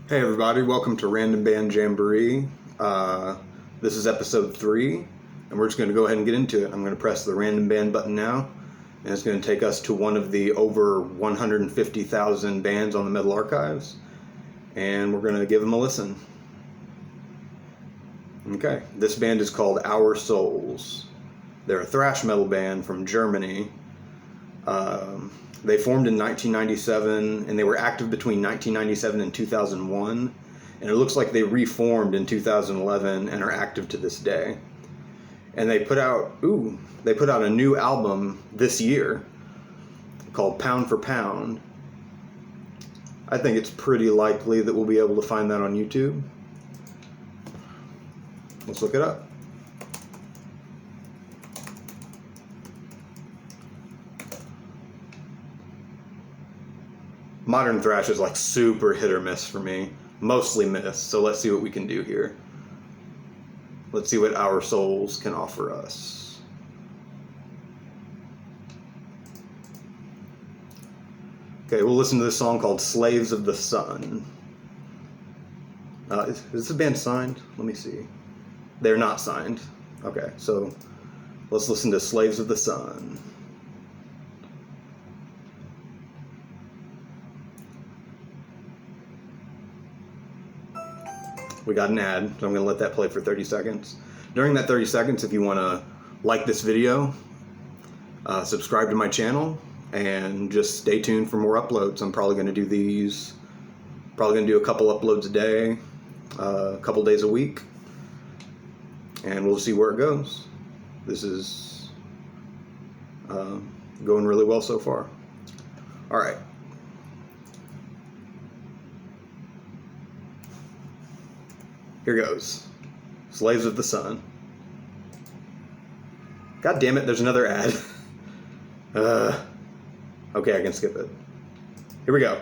Hey everybody, welcome to Random Band Jamboree. This is episode 3, and we're just going to go ahead and get into it. I'm going to press the random band button now, and it's going to take us to one of the over 150,000 bands on the Metal Archives, and we're going to give them a listen. Okay, this band is called Our Souls. They're a thrash metal band from Germany. They formed in 1997, and they were active between 1997 and 2001. And it looks like they reformed in 2011 and are active to this day. And they put out a new album this year called Pound for Pound. I think it's pretty likely that we'll be able to find that on YouTube. Let's look it up. Modern thrash is like super hit or miss for me. Mostly miss, so let's see what we can do here. Let's see what Our Souls can offer us. Okay, we'll listen to this song called Slaves of the Sun. Is this band signed? Let me see. They're not signed. Okay, so let's listen to Slaves of the Sun. We got an ad, so I'm going to let that play for 30 seconds. During that 30 seconds, if you want to like this video, subscribe to my channel, and just stay tuned for more uploads. I'm probably going to do these, a couple uploads a day, a couple days a week, and we'll see where it goes. This is going really well so far. All right. Here goes. Slaves of the Sun. God damn it, there's another ad. Okay, I can skip it. Here we go.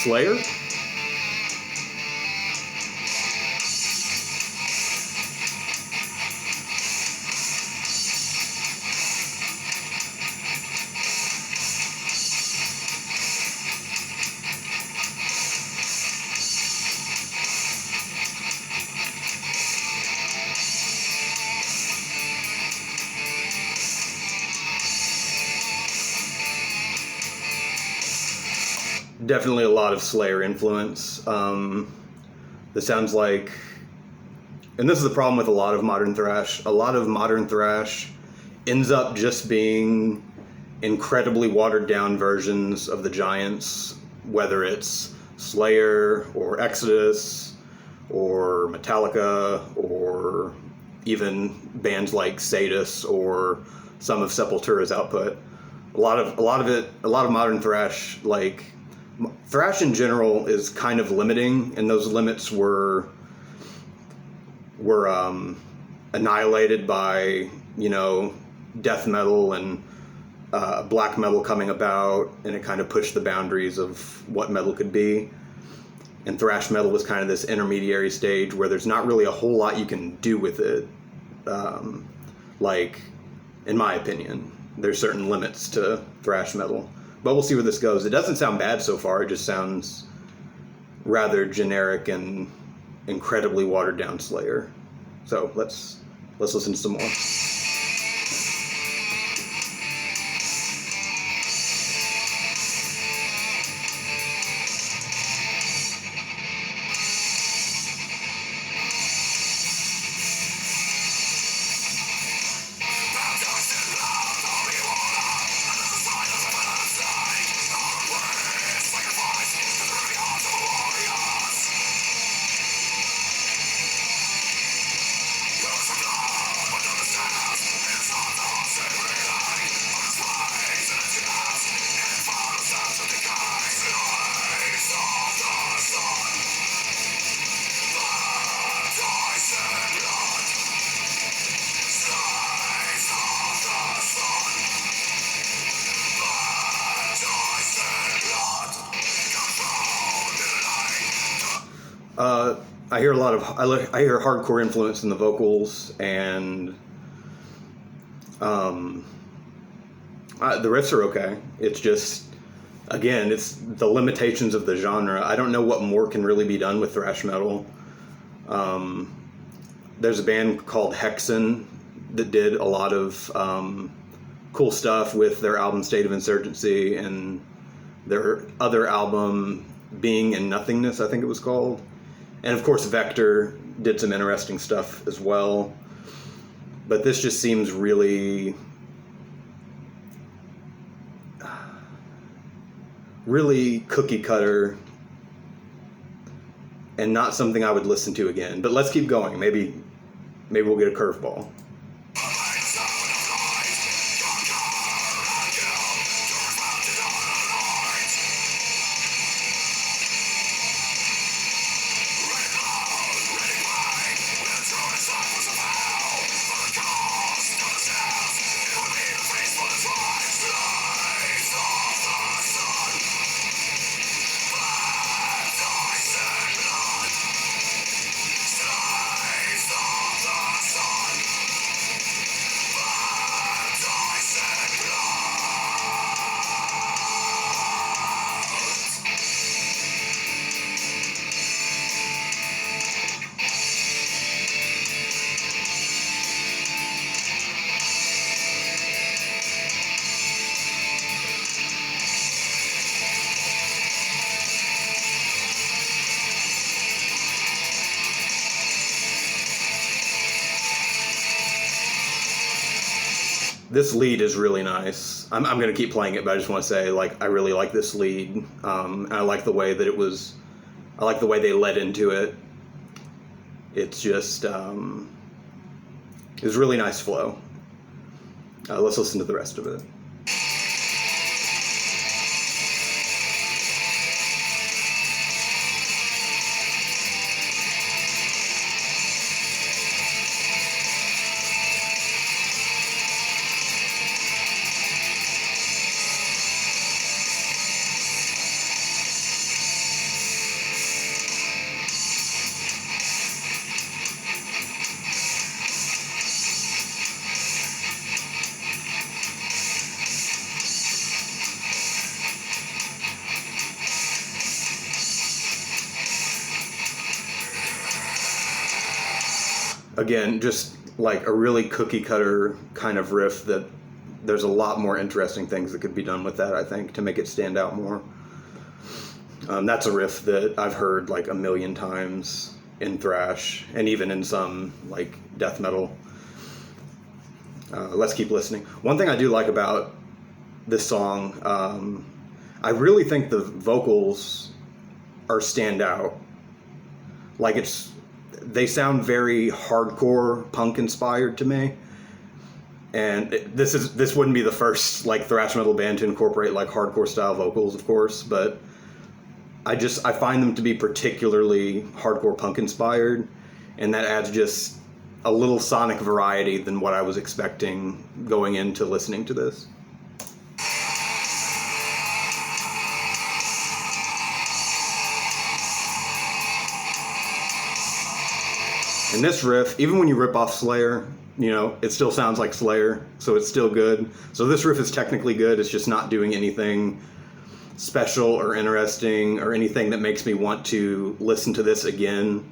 Slayer? Definitely a lot of Slayer influence. This sounds like, and this is the problem with a lot of modern thrash. A lot of modern thrash ends up just being incredibly watered down versions of the Giants, whether it's Slayer or Exodus or Metallica or even bands like Sadus or some of Sepultura's output. A lot of modern thrash, like thrash in general, is kind of limiting, and those limits were annihilated by, death metal and black metal coming about, and it kind of pushed the boundaries of what metal could be. And thrash metal was kind of this intermediary stage where there's not really a whole lot you can do with it. Like, in my opinion, there's certain limits to thrash metal. But we'll see where this goes. It doesn't sound bad so far. It just sounds rather generic and incredibly watered down Slayer. So let's listen to some more. I hear a lot of I hear hardcore influence in the vocals, and the riffs are okay. It's just, again, it's the limitations of the genre. I don't know what more can really be done with thrash metal. There's a band called Hexen that did a lot of cool stuff with their album State of Insurgency, and their other album Being and Nothingness, I think it was called. And of course Vector did some interesting stuff as well. But this just seems really cookie cutter and not something I would listen to again. But let's keep going. Maybe we'll get a curveball. This lead is really nice. I'm going to keep playing it, but I just want to say, like, I really like this lead. And I like the way that I like the way they led into it. It's just, it's really nice flow. Let's listen to the rest of it. Again, just like a really cookie cutter kind of riff that there's a lot more interesting things that could be done with that, I think, to make it stand out more. That's a riff that I've heard like a million times in thrash and even in some like death metal. Let's keep listening. One thing I do like about this song, I really think the vocals are stand out. Like they sound very hardcore punk inspired to me, and this wouldn't be the first like thrash metal band to incorporate like hardcore style vocals, of course, but I find them to be particularly hardcore punk inspired, and that adds just a little sonic variety than what I was expecting going into listening to this. And this riff, even when you rip off Slayer, you know, it still sounds like Slayer, so it's still good. So this riff is technically good, it's just not doing anything special or interesting or anything that makes me want to listen to this again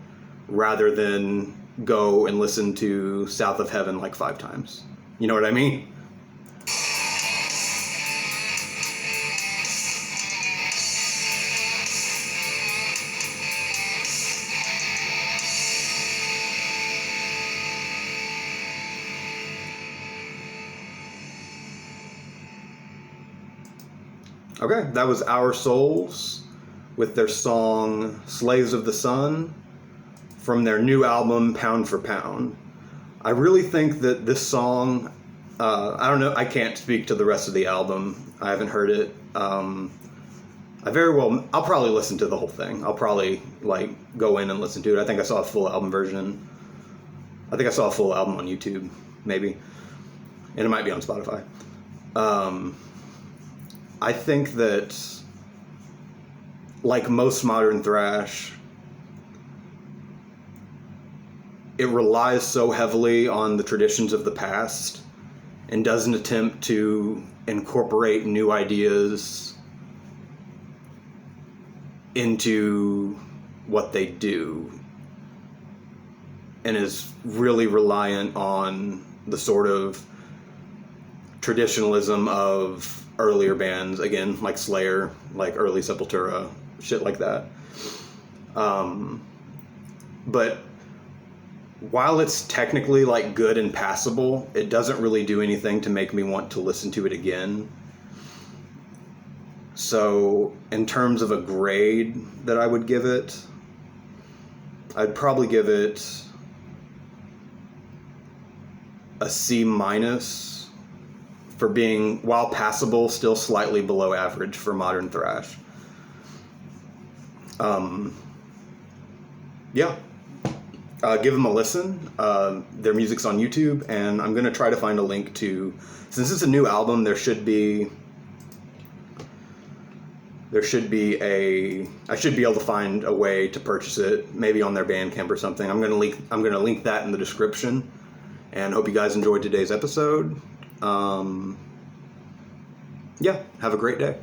rather than go and listen to South of Heaven like 5 times. You know what I mean? Okay, that was Our Souls with their song Slaves of the Sun from their new album Pound for Pound. I really think that this song, I don't know, I can't speak to the rest of the album. I haven't heard it. I'll probably listen to the whole thing. I'll probably like go in and listen to it. I think I saw a full album version. I think I saw a full album on YouTube, maybe. And it might be on Spotify. I think that, like most modern thrash, it relies so heavily on the traditions of the past and doesn't attempt to incorporate new ideas into what they do, and is really reliant on the sort of traditionalism of earlier bands, again, like Slayer, like early Sepultura, shit like that. But while it's technically like good and passable, it doesn't really do anything to make me want to listen to it again. So in terms of a grade that I would give it, I'd probably give it a C- for being, while passable, still slightly below average for modern thrash. Yeah. Give them a listen. Their music's on YouTube, and I'm going to try to find a link to, since it's a new album, I should be able to find a way to purchase it, maybe on their Bandcamp or something. I'm going to link that in the description, and hope you guys enjoyed today's episode. Yeah, have a great day.